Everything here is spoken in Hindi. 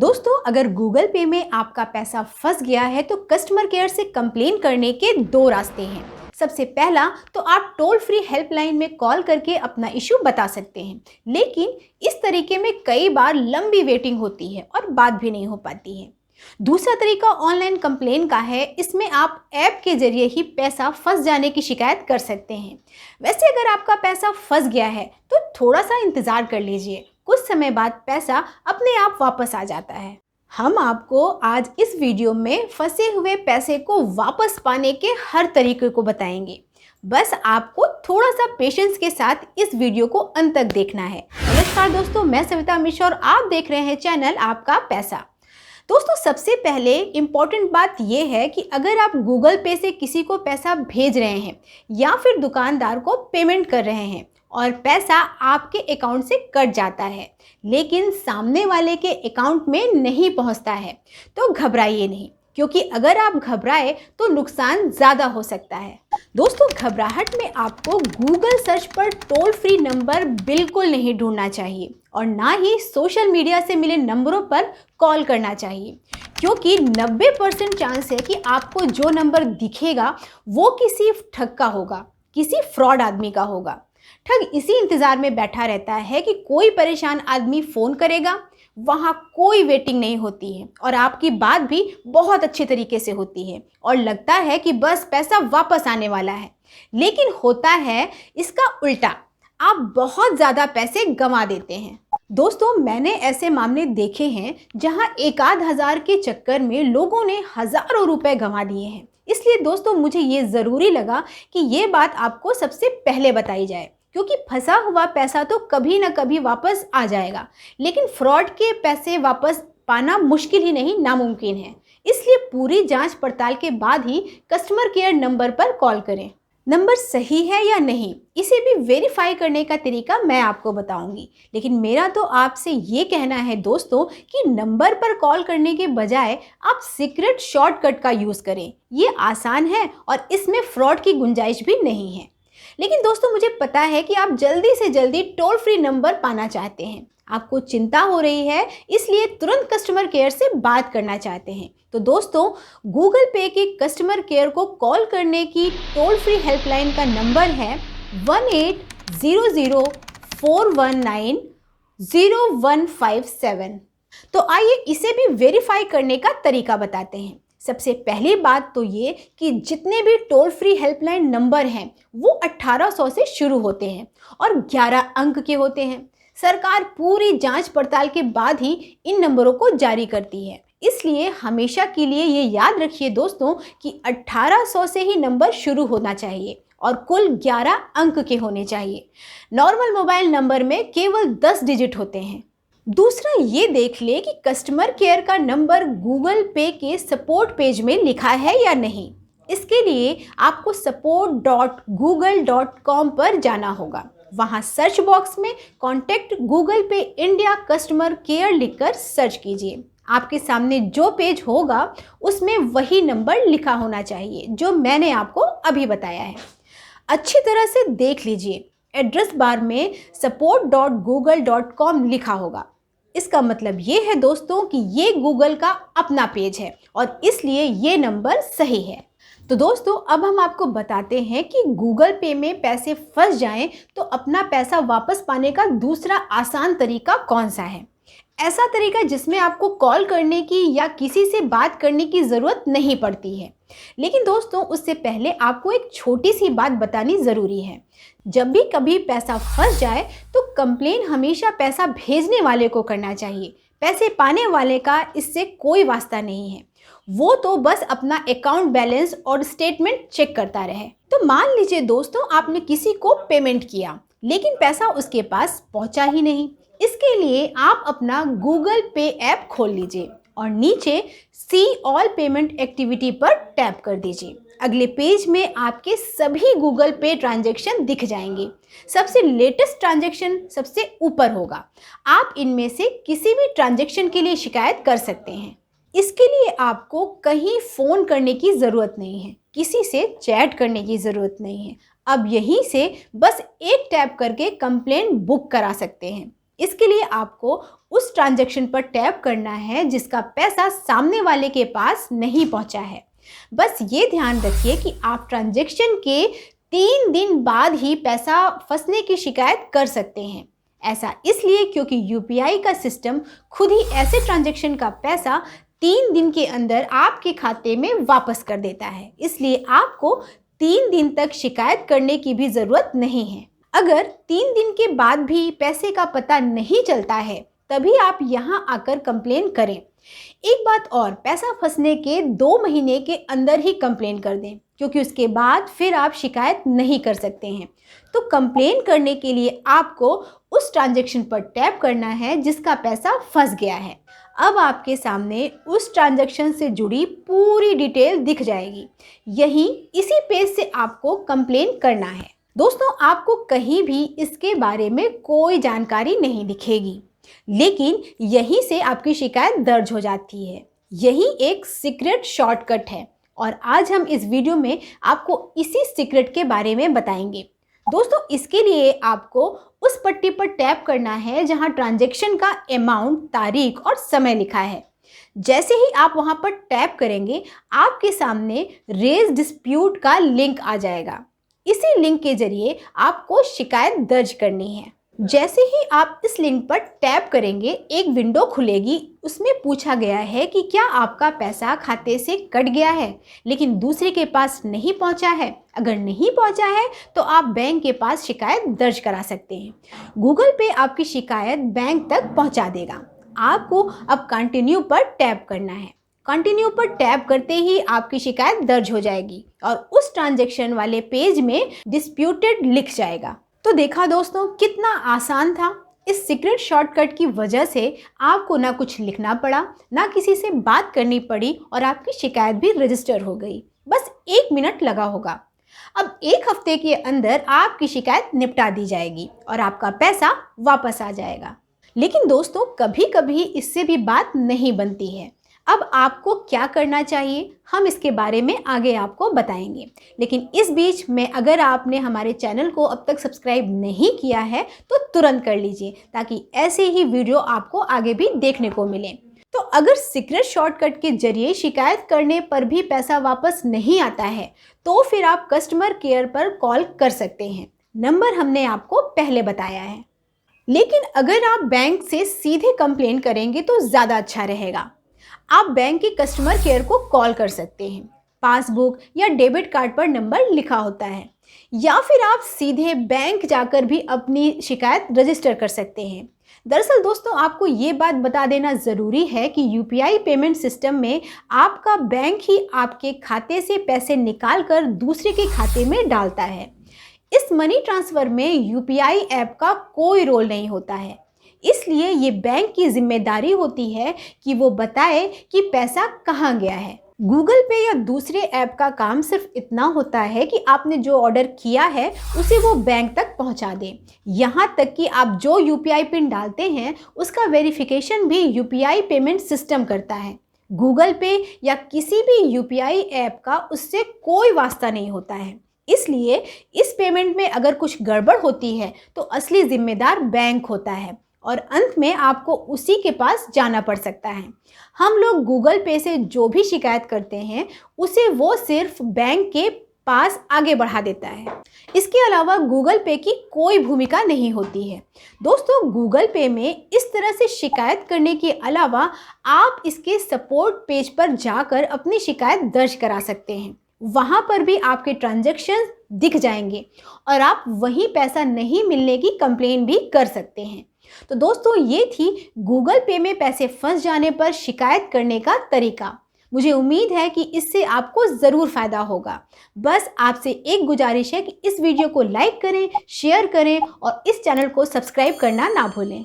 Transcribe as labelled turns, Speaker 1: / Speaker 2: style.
Speaker 1: दोस्तों, अगर गूगल पे में आपका पैसा फंस गया है तो कस्टमर केयर से कंप्लेन करने के दो रास्ते हैं। सबसे पहला तो आप टोल फ्री हेल्पलाइन में कॉल करके अपना इशू बता सकते हैं, लेकिन इस तरीके में कई बार लंबी वेटिंग होती है और बात भी नहीं हो पाती है। दूसरा तरीका ऑनलाइन कंप्लेन का है। इसमें आप ऐप के जरिए ही पैसा फंस जाने की शिकायत कर सकते हैं। वैसे अगर आपका पैसा फंस गया है तो थोड़ा सा इंतज़ार कर लीजिए, कुछ समय बाद पैसा अपने आप वापस आ जाता है। हम आपको आज इस वीडियो में फंसे हुए पैसे को वापस पाने के हर तरीके को बताएंगे। बस आपको थोड़ा सा पेशेंस के साथ इस वीडियो को अंत तक देखना है। नमस्कार दोस्तों, मैं सविता मिश्रा और आप देख रहे हैं चैनल आपका पैसा। दोस्तों, सबसे पहले इम्पॉर्टेंट बात यह है कि अगर आप गूगल पे से किसी को पैसा भेज रहे हैं या फिर दुकानदार को पेमेंट कर रहे हैं और पैसा आपके अकाउंट से कट जाता है लेकिन सामने वाले के अकाउंट में नहीं पहुंचता है, तो घबराइए नहीं, क्योंकि अगर आप घबराए तो नुकसान ज़्यादा हो सकता है। दोस्तों, घबराहट में आपको गूगल सर्च पर टोल फ्री नंबर बिल्कुल नहीं ढूंढना चाहिए और ना ही सोशल मीडिया से मिले नंबरों पर कॉल करना चाहिए, क्योंकि 90% चांस है कि आपको जो नंबर दिखेगा वो किसी ठग का होगा, किसी फ्रॉड आदमी का होगा। ठग इसी इंतज़ार में बैठा रहता है कि कोई परेशान आदमी फ़ोन करेगा, वहाँ कोई वेटिंग नहीं होती है और आपकी बात भी बहुत अच्छे तरीके से होती है और लगता है कि बस पैसा वापस आने वाला है, लेकिन होता है इसका उल्टा। आप बहुत ज़्यादा पैसे गंवा देते हैं। दोस्तों, मैंने ऐसे मामले देखे हैं जहां एक आध हज़ार के चक्कर में लोगों ने हज़ारों रुपए गंवा दिए हैं। इसलिए दोस्तों, मुझे ये ज़रूरी लगा कि ये बात आपको सबसे पहले बताई जाए, क्योंकि फंसा हुआ पैसा तो कभी ना कभी वापस आ जाएगा, लेकिन फ्रॉड के पैसे वापस पाना मुश्किल ही नहीं, नामुमकिन है। इसलिए पूरी जांच पड़ताल के बाद ही कस्टमर केयर नंबर पर कॉल करें। नंबर सही है या नहीं, इसे भी वेरीफाई करने का तरीका मैं आपको बताऊंगी, लेकिन मेरा तो आपसे ये कहना है दोस्तों कि नंबर पर कॉल करने के बजाय आप सीक्रेट शॉर्टकट का यूज़ करें। ये आसान है और इसमें फ्रॉड की गुंजाइश भी नहीं है। लेकिन दोस्तों, मुझे पता है कि आप जल्दी से जल्दी टोल फ्री नंबर पाना चाहते हैं, आपको चिंता हो रही है, इसलिए तुरंत कस्टमर केयर से बात करना चाहते हैं। तो दोस्तों, गूगल पे के कस्टमर केयर को कॉल करने की टोल फ्री हेल्पलाइन का नंबर है 1800-419-0157। तो आइए इसे भी वेरीफाई करने का तरीका बताते हैं। सबसे पहली बात तो ये कि जितने भी टोल फ्री हेल्पलाइन नंबर हैं वो 1800 से शुरू होते हैं और 11 अंक के होते हैं। सरकार पूरी जांच पड़ताल के बाद ही इन नंबरों को जारी करती है, इसलिए हमेशा के लिए ये याद रखिए दोस्तों कि 1800 से ही नंबर शुरू होना चाहिए और कुल 11 अंक के होने चाहिए। नॉर्मल मोबाइल नंबर में केवल 10 डिजिट होते हैं। दूसरा ये देख ले कि कस्टमर केयर का नंबर गूगल पे के सपोर्ट पेज में लिखा है या नहीं। इसके लिए आपको support.google.com पर जाना होगा। वहाँ सर्च बॉक्स में कॉन्टैक्ट गूगल पे इंडिया कस्टमर केयर लिखकर सर्च कीजिए। आपके सामने जो पेज होगा उसमें वही नंबर लिखा होना चाहिए जो मैंने आपको अभी बताया है। अच्छी तरह से देख लीजिए, एड्रेस बार में support.google.com लिखा होगा। इसका मतलब ये है दोस्तों कि ये गूगल का अपना पेज है और इसलिए ये नंबर सही है। तो दोस्तों, अब हम आपको बताते हैं कि गूगल पे में पैसे फंस जाएं तो अपना पैसा वापस पाने का दूसरा आसान तरीका कौन सा है। ऐसा तरीका जिसमें आपको कॉल करने की या किसी से बात करने की ज़रूरत नहीं पड़ती है। लेकिन दोस्तों, उससे पहले आपको एक छोटी सी बात बतानी ज़रूरी है। जब भी कभी पैसा फंस जाए तो कंप्लेन हमेशा पैसा भेजने वाले को करना चाहिए। पैसे पाने वाले का इससे कोई वास्ता नहीं है, वो तो बस अपना अकाउंट बैलेंस और स्टेटमेंट चेक करता रहे। तो मान लीजिए दोस्तों, आपने किसी को पेमेंट किया लेकिन पैसा उसके पास पहुंचा ही नहीं। इसके लिए आप अपना गूगल पे ऐप खोल लीजिए और नीचे सी ऑल पेमेंट एक्टिविटी पर टैप कर दीजिए। अगले पेज में आपके सभी गूगल पे ट्रांजैक्शन दिख जाएंगे। सबसे लेटेस्ट ट्रांजैक्शन सबसे ऊपर होगा। आप इनमें से किसी भी ट्रांजैक्शन के लिए शिकायत कर सकते हैं। इसके लिए आपको कहीं फ़ोन करने की ज़रूरत नहीं है, किसी से चैट करने की ज़रूरत नहीं है। अब यहीं से बस एक टैप करके कंप्लेंट बुक करा सकते हैं। इसके लिए आपको उस ट्रांजैक्शन पर टैप करना है जिसका पैसा सामने वाले के पास नहीं पहुंचा है। बस ये ध्यान रखिए कि आप ट्रांजैक्शन के 3 दिन बाद ही पैसा फंसने की शिकायत कर सकते हैं। ऐसा इसलिए क्योंकि यूपीआई का सिस्टम खुद ही ऐसे ट्रांजैक्शन का पैसा 3 दिन के अंदर आपके खाते में वापस कर देता है। इसलिए आपको 3 दिन तक शिकायत करने की भी ज़रूरत नहीं है। अगर 3 दिन के बाद भी पैसे का पता नहीं चलता है तभी आप यहाँ आकर कंप्लेन करें। एक बात और, पैसा फंसने के 2 महीने के अंदर ही कंप्लेन कर दें, क्योंकि उसके बाद फिर आप शिकायत नहीं कर सकते हैं। तो कंप्लेन करने के लिए आपको उस ट्रांजैक्शन पर टैप करना है जिसका पैसा फंस गया है। अब आपके सामने उस ट्रांजैक्शन से जुड़ी पूरी डिटेल दिख जाएगी। यही इसी पेज से आपको कंप्लेन करना है। दोस्तों, आपको कहीं भी इसके बारे में कोई जानकारी नहीं दिखेगी, लेकिन यहीं से आपकी शिकायत दर्ज हो जाती है। यही एक सीक्रेट शॉर्टकट है और आज हम इस वीडियो में आपको इसी सीक्रेट के बारे में बताएंगे। दोस्तों, इसके लिए आपको उस पट्टी पर टैप करना है जहां ट्रांजैक्शन का अमाउंट, तारीख और समय लिखा है। जैसे ही आप वहां पर टैप करेंगे, आपके सामने रेज डिस्प्यूट का लिंक आ जाएगा। इसी लिंक के जरिए आपको शिकायत दर्ज करनी है। जैसे ही आप इस लिंक पर टैप करेंगे, एक विंडो खुलेगी। उसमें पूछा गया है कि क्या आपका पैसा खाते से कट गया है लेकिन दूसरे के पास नहीं पहुंचा है। अगर नहीं पहुंचा है तो आप बैंक के पास शिकायत दर्ज करा सकते हैं। गूगल पे आपकी शिकायत बैंक तक पहुंचा देगा। आपको अब कंटिन्यू पर टैप करना है। कंटिन्यू पर टैप करते ही आपकी शिकायत दर्ज हो जाएगी और उस ट्रांजैक्शन वाले पेज में डिस्प्यूटेड लिख जाएगा। तो देखा दोस्तों, कितना आसान था। इस सीक्रेट शॉर्टकट की वजह से आपको ना कुछ लिखना पड़ा, ना किसी से बात करनी पड़ी और आपकी शिकायत भी रजिस्टर हो गई। बस 1 मिनट लगा होगा। अब 1 हफ्ते के अंदर आपकी शिकायत निपटा दी जाएगी और आपका पैसा वापस आ जाएगा। लेकिन दोस्तों, कभी कभी इससे भी बात नहीं बनती है। अब आपको क्या करना चाहिए, हम इसके बारे में आगे आपको बताएंगे। लेकिन इस बीच में अगर आपने हमारे चैनल को अब तक सब्सक्राइब नहीं किया है तो तुरंत कर लीजिए, ताकि ऐसे ही वीडियो आपको आगे भी देखने को मिले। तो अगर सीक्रेट शॉर्टकट के जरिए शिकायत करने पर भी पैसा वापस नहीं आता है तो फिर आप कस्टमर केयर पर कॉल कर सकते हैं। नंबर हमने आपको पहले बताया है। लेकिन अगर आप बैंक से सीधे कंप्लेन करेंगे तो ज़्यादा अच्छा रहेगा। आप बैंक के कस्टमर केयर को कॉल कर सकते हैं। पासबुक या डेबिट कार्ड पर नंबर लिखा होता है, या फिर आप सीधे बैंक जाकर भी अपनी शिकायत रजिस्टर कर सकते हैं। दरअसल दोस्तों, आपको ये बात बता देना ज़रूरी है कि यूपीआई पेमेंट सिस्टम में आपका बैंक ही आपके खाते से पैसे निकाल कर दूसरे के खाते में डालता है। इस मनी ट्रांसफ़र में यूपीआई ऐप का कोई रोल नहीं होता है। इसलिए ये बैंक की जिम्मेदारी होती है कि वो बताए कि पैसा कहाँ गया है। गूगल पे या दूसरे ऐप का काम सिर्फ इतना होता है कि आपने जो ऑर्डर किया है उसे वो बैंक तक पहुंचा दे। यहाँ तक कि आप जो यूपीआई पिन डालते हैं उसका वेरिफिकेशन भी यूपीआई पेमेंट सिस्टम करता है। गूगल पे या किसी भी यूपीआई ऐप का उससे कोई वास्ता नहीं होता है। इसलिए इस पेमेंट में अगर कुछ गड़बड़ होती है तो असली जिम्मेदार बैंक होता है और अंत में आपको उसी के पास जाना पड़ सकता है। हम लोग गूगल पे से जो भी शिकायत करते हैं उसे वो सिर्फ बैंक के पास आगे बढ़ा देता है। इसके अलावा गूगल पे की कोई भूमिका नहीं होती है। दोस्तों, गूगल पे में इस तरह से शिकायत करने के अलावा आप इसके सपोर्ट पेज पर जाकर अपनी शिकायत दर्ज करा सकते हैं। वहाँ पर भी आपके ट्रांजैक्शन दिख जाएंगे और आप वहीं पैसा नहीं मिलने की कंप्लेन भी कर सकते हैं। तो दोस्तों, ये थी गूगल पे में पैसे फंस जाने पर शिकायत करने का तरीका। मुझे उम्मीद है कि इससे आपको ज़रूर फ़ायदा होगा। बस आपसे एक गुजारिश है कि इस वीडियो को लाइक करें, शेयर करें और इस चैनल को सब्सक्राइब करना ना भूलें।